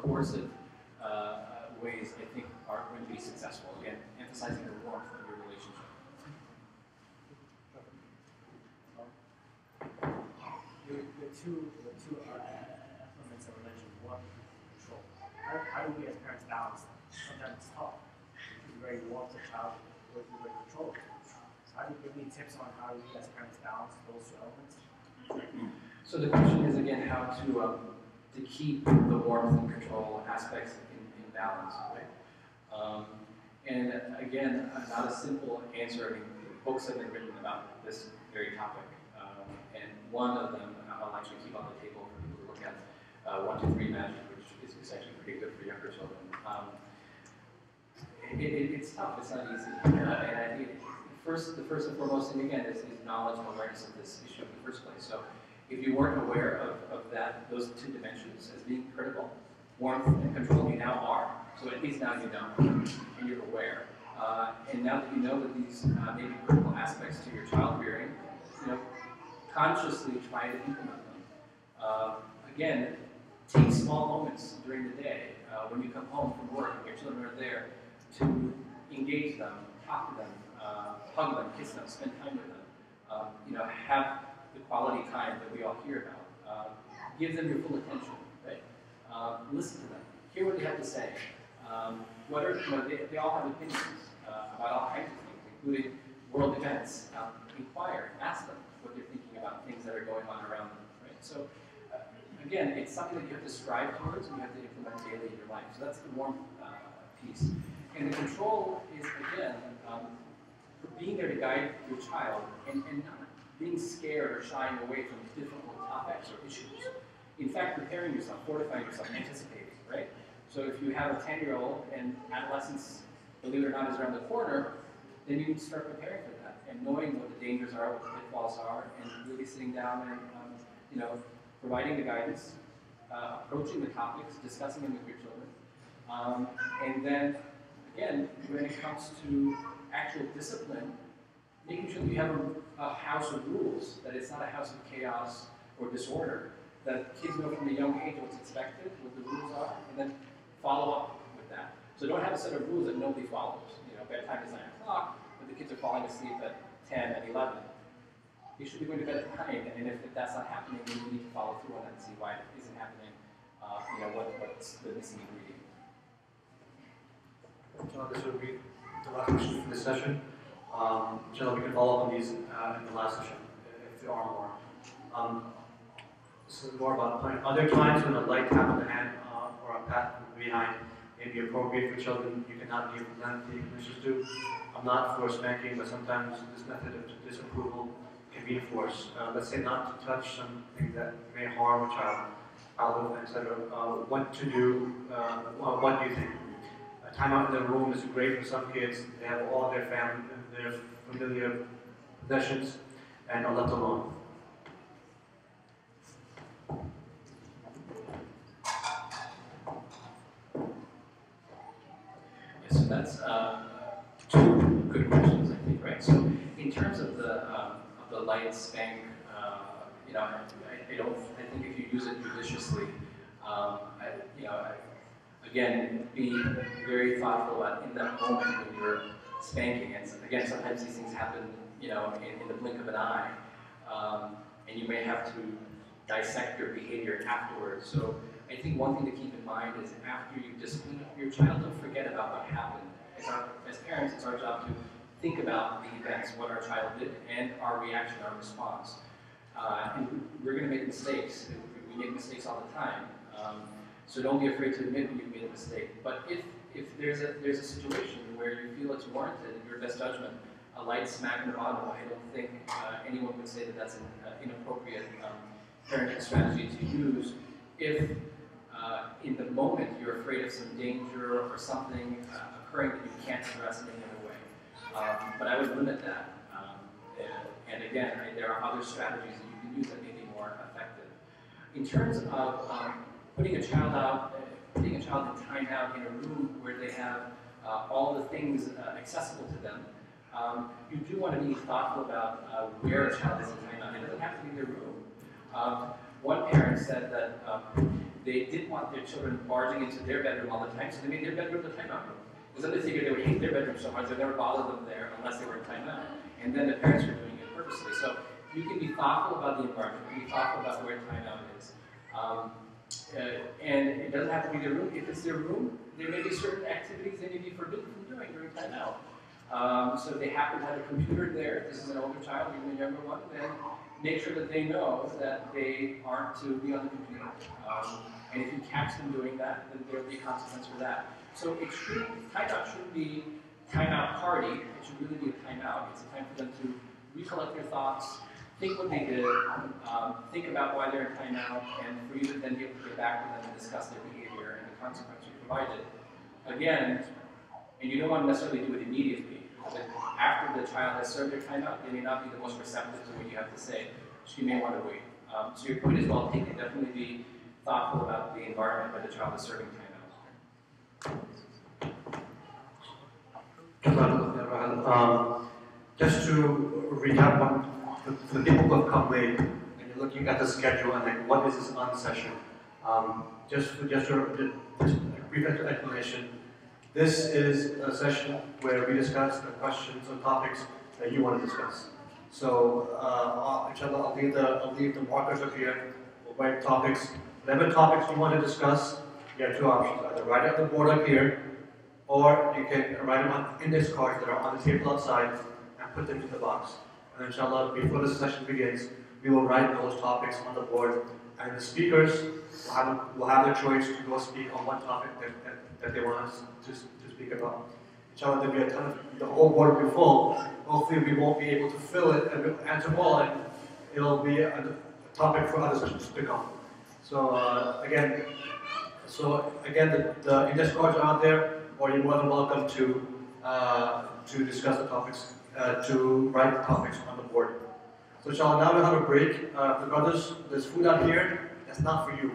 coercive ways, I think, are going to be successful. Again, emphasizing the warmth of your relationship. The two elements of religion, one, control. How do we as parents balance them? Sometimes it's tough. You can be very warm to a child, or you can be very controlling. So how do you give me tips on how we as parents balance those two elements? So the question is, again, how to keep the warmth and control aspects in balance, right? And again, not a simple answer. I mean, books have been written about this very topic. And one of them I'll actually keep on the table for people to look at, 1, 2, 3 Magic, which is actually pretty good for younger children. It's tough, it's not easy. And I think the first and foremost thing, again, is knowledge and awareness of this issue in the first place. So if you weren't aware of those two dimensions as being critical, warmth and control, you now are. So at least now you know, and you're aware. And now that you know that these may be critical aspects to your child rearing, consciously try to implement them. Again, take small moments during the day when you come home from work and your children are there to engage them, talk to them, hug them, kiss them, spend time with them. Have the quality time that we all hear about. Give them your full attention, right? Listen to them. Hear what they have to say. They all have opinions about all kinds of things, including world events. Inquire, ask them what they're thinking about things that are going on around them, right? So, again, it's something that you have to strive towards and you have to implement daily in your life. So that's the warmth piece. And the control is, again, being there to guide your child and not being scared or shying away from difficult topics or issues. In fact, preparing yourself, fortifying yourself, anticipating, right? So if you have a 10-year-old and adolescence, believe it or not, is around the corner, then you need to start preparing for that and knowing what the dangers are, what the pitfalls are, and really sitting down and providing the guidance, approaching the topics, discussing them with your children, and then again, when it comes to actual discipline, making sure that you have a house of rules, that it's not a house of chaos or disorder, that kids know from a young age what's expected, what the rules are, and then follow up with that. So don't have a set of rules that nobody follows. Bedtime is 9 o'clock, but the kids are falling asleep at 10 and 11. You should be going to bed at 9, and if that's not happening, then you need to follow through on that and see why it isn't happening, what's the missing ingredient. So this will be the last question for this session. Jannah, we can follow up on these in the last session, if there are more. This is more about point. Are there times when a light tap on the hand or a pat from behind may be appropriate for children? You cannot give lengthy explanations to. I'm not for spanking, but sometimes this method of disapproval can be enforced. Let's say not to touch something that may harm a child, olive, etc. What to do? What do you think? Time out in the room is great for some kids. They have all their family, their familiar possessions, and are left alone. So that's two good questions, I think, right? So in terms of the light spank, I think if you use it judiciously, again, be very thoughtful about in that moment when you're spanking. And again, sometimes these things happen, in the blink of an eye, and you may have to dissect your behavior afterwards. So I think one thing to keep in mind is after you discipline your child, don't forget about what happened. As parents, it's our job to think about the events, what our child did, and our reaction, our response. And we're going to make mistakes. We make mistakes all the time. So don't be afraid to admit when you've made a mistake. But if there's a situation where you feel it's warranted in your best judgment, a light smack in the bottom, I don't think anyone would say that that's an inappropriate parenting strategy to use if in the moment you're afraid of some danger or something occurring that you can't address in any other way. But I would limit that. And again, there are other strategies that you can use that may be more effective. In terms of putting a child in timeout in a room where they have all the things accessible to them, you do want to be thoughtful about where a child is in timeout. It doesn't have to be their room. One parent said that they didn't want their children barging into their bedroom all the time, so they made their bedroom the timeout room. Because then they figured they would hate their bedroom so much they'd never bother them there unless they were in timeout. And then the parents were doing it purposely. So you can be thoughtful about the environment, you can be thoughtful about where timeout is. And it doesn't have to be their room. If it's their room, there may be certain activities they may be forbidden from doing during timeout. So if they happen to have a computer there, if this is an older child, even a younger one, then make sure that they know that they aren't to be on the computer. And if you catch them doing that, then there will be a consequence for that. So timeout shouldn't be timeout party, it should really be a timeout. It's a time for them to recollect their thoughts, think what they did, think about why they're in timeout, and for you to then be able to get back with them and discuss their behavior and the consequence you provided. Again, and you don't want to necessarily do it immediately, but after the child has served their timeout, they may not be the most receptive to what you have to say, so you may want to wait. So your point is well taken. Definitely be thoughtful about the environment where the child is serving timeout. Just to recap, for the people who have come late, and you're looking at the schedule and like, what is this on session? Just a brief explanation. This is a session where we discuss the questions or topics that you want to discuss. So, inshallah, I'll leave the markers up here. We'll write topics. Whatever topics you want to discuss, you have two options. Either write it on the board up here, or you can write them on index cards that are on the table outside and put them in the box. And inshallah, before the session begins, we will write those topics on the board, and the speakers will have their choice to go speak on one topic that they want us to speak about. Inshallah, there'll be a ton of, the whole board will be full. Hopefully we won't be able to fill it and answer them all, and it'll be a topic for other sessions to come. So again, the index cards are out there, or you're more than welcome to discuss the topics, to write the topics on the board. So inshallah, now we'll have a break. The brothers, there's food out here. That's not for you.